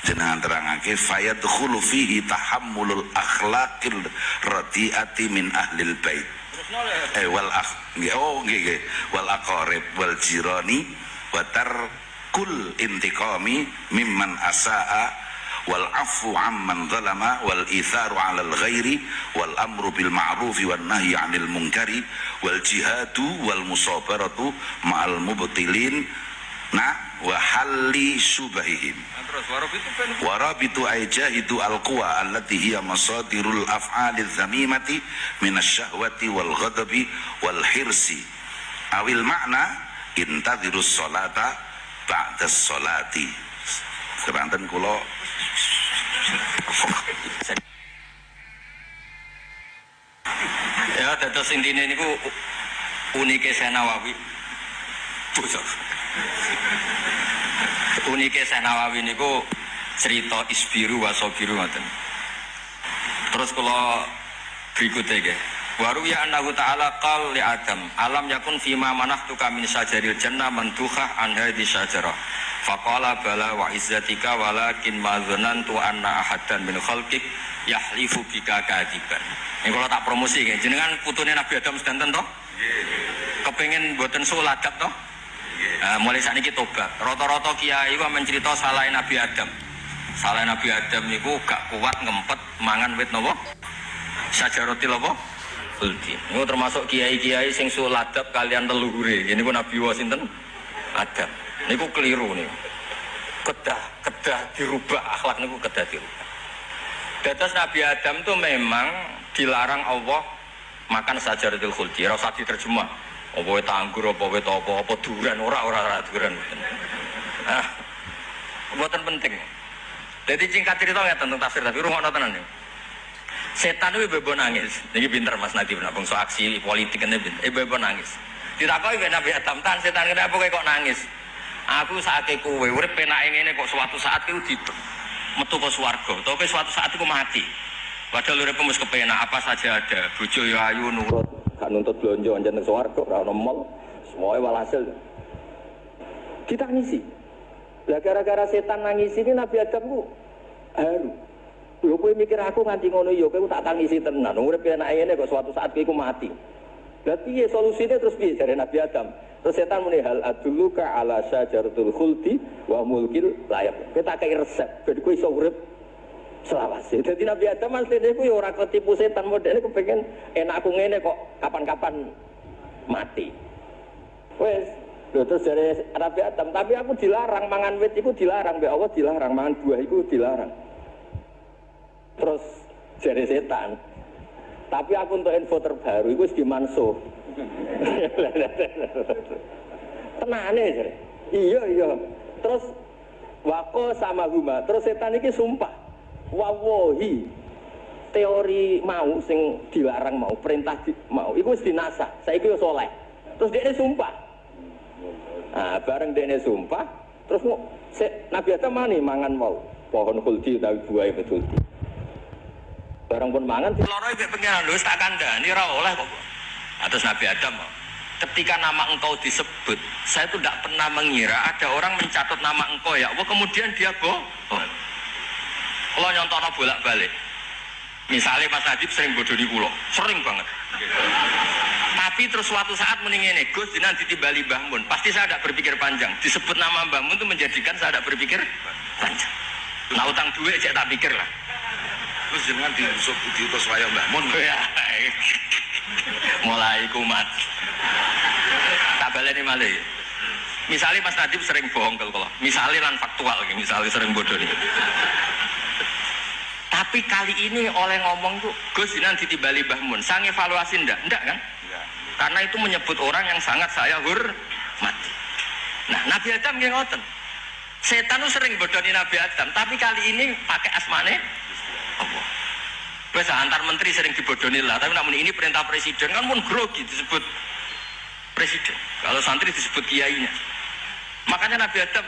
jenengan terangake fayadkhulu fihi tahammulul akhlaqil radiati min ahlil bait wal nggih wal aqarib wal jirani wa tarkul intiqami mimman asaa wal afu amman zalama wal itharu 'alal ghairi wal amru bil ma'rufi wan nahyi 'anil munkari wal jihadu wal musabaratu ma'al mubtilin wa halli subahihim. Terus warabitu aijahidu al-quwa allati hiya masadirul af'aliz zamimati minasyahwati wal ghadabi wal hirsi awil makna intadhirus sholata ba'das sholati. Keranten kula ya dados intine niku unike Syekh Nawawi. Unike Syekh Nawawi niku cerita isbiru wa sabiru ngoten. Terus kula berikutnya nggih. Waru ya annahu ta'ala qal li Adam, alam yakun fima manahtuka min syajaril jannah mantukhah an hadhi syajarah. Faqala bala wa izzatika walakin ma dzanantu anna ahadan min khalqik yahlifu bika kadiban. Ini kalau tak promosi nggih, jenengan putune Nabi Adam sedanten toh? Nggih. Kepengin mboten suladap toh? Mulai saat ini tobat. Rata-rata kiai itu mencerita salah Nabi Adam. Salah Nabi Adam itu gak kuat ngempet mangan wit nopo sajaratil apa khuldi. Itu termasuk kiai-kiai sing suladap kalian leluhure. Ini pun Nabi Wasinten Adam. Ini keliru nih. Kedah dirubah akhlak niku kedah dirubah. Dados Nabi Adam itu memang dilarang Allah makan sajaratil khuldi. Ora usah diterjemah. Apa wit anggur apa wit apa duran ora duran. Ah. Mboten penting. Jadi singkat cerita ya tentang tafsir tapi rungokno tenan niku. Setan itu bebo nangis. Niki pinter Mas Nadiem nak bangsa aksi politik ngene pinter. Bebo nangis. Ditakoki ben Nabi Adam tan setan kenapa kok nangis? Aku saake kowe urip penake ngene kok suatu saat iku metu ke swarga. Utawa suatu saat iku mati. Padahal urip wis kepenak apa saja ada. Bojo ya ayu nurut. Gak nuntut blonjo anjen nang swarga ora ono mall. Semuanya walhasil ditangisi. Lah gara-gara setan nangis ini Nabi Adam ku haru. Lho kowe mikir aku nganti ngono ya kowe tak tangisi tenan. Urip enake ngene kok suatu saat kowe mati. Lah piye solusine terus piye jare Nabi Adam? Terus setan muni hal adulluka ala syajaratul khuldi wa mulkil layak. Kita kei resep ben kowe iso urip selawase. Dadi Nabi Adam asline ku ya ora ketipu setan, modele kepengin enakku ngene kok kapan-kapan mati. Wes, lho terus jare Nabi Adam, tapi aku dilarang mangan wit iku dilarang, mbek Allah dilarang mangan buah iku dilarang. Terus jare setan, tapi aku untuk info terbaru iku wis dimansuh. Tenane jare. Iya. Terus waqo sama huma. Terus setan iki sumpah. Wawohi teori mau sing dilarang mau perintah mau iku wis dinasa. Saiki wis oleh. Terus dekne sumpah. Nah, bareng dekne sumpah, terus Nabi Adam mani mangan mau pohon khuldi utawi buah betul. Bareng pun mangan loro iki pengen lho wis tak kandhani ora oleh kok. Atas Nabi Adam ketika nama engkau disebut, saya itu tidak pernah mengira ada orang mencatat nama engkau ya Allah kemudian dia bohong. Kalau nyontono bolak-balik, misalnya Mas Nadiem sering bodoni kulo, sering banget. Tapi terus suatu saat mendingin Gus jenengan ditimbali Mbah Mun, pasti saya tidak berpikir panjang. Disebut nama Mbah Mun itu menjadikan saya tidak berpikir panjang. Nah utang duit saya tak pikir lah. terus jenengan diutus waya Mbah Mun. Ya. Mulai kumat. Tak baleni malih. Misalnya Mas Nadiem sering bohong kalau misalnya lan faktual, misalnya sering bodoh nih. Tapi kali ini oleh ngomong tuh, Gus nanti ditimbali Mbah Mun, sang evaluasi ndak kan? Ya. Karena itu menyebut orang yang sangat saya hormati. Nah, Nabi Adam yang ngoten. Setan tuh sering bodohin Nabi Adam, tapi kali ini pakai asmane Allah. Biasa antar menteri sering dibodohin lah, tapi namun ini perintah presiden kan pun grogi disebut presiden. Kalau santri disebut kiainya. Makanya Nabi Adam,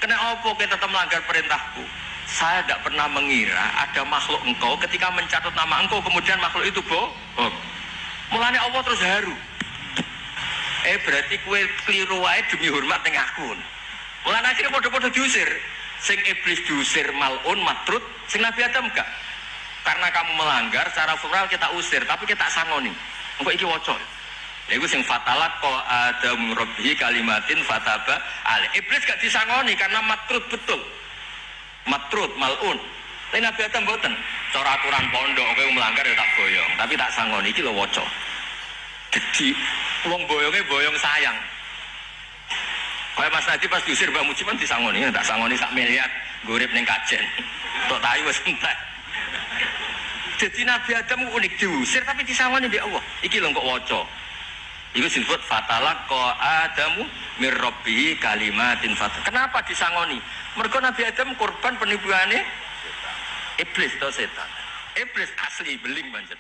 kena apa kita tetap melanggar perintahku? Saya tidak pernah mengira ada makhluk engkau ketika mencatat nama engkau kemudian makhluk itu bohong. Mulanya Allah terus haru. Berarti kue keliru wae demi hormat dengan aku. Mulanya akhirnya podo-podo diusir. Sing iblis diusir malun matrud, sing Nabi Adam enggak. Karena kamu melanggar secara formal kita usir, tapi kita sangoni. Engko iki waca. Lha iku sing fatalak ko Adam rabbi kalimatin fataba ale. Iblis gak disangoni karena matrud betul. Matrud malun. Tapi Nabi Adam mboten. Cara aturan pondok kowe melanggar ya tak boyong, tapi tak sangoni iki lho waca. Jadi wong boyonge boyong sayang. Kaya Mas Nadi pas diusir Mbak Mujiman disangoni, tak sangoni sak miliar ngurip ning kajen. Tok tayu wis entek. Jadi Nabi Adam unik diusir tapi disangoni mbek Allah. Iki lho kok waca. Iku disebut fatalaqa Adamu mir rabbihi kalimatin fat. Kenapa disangoni? Mergo Nabi Adam korban penipuane iblis atau setan. Iblis asli beling pancen.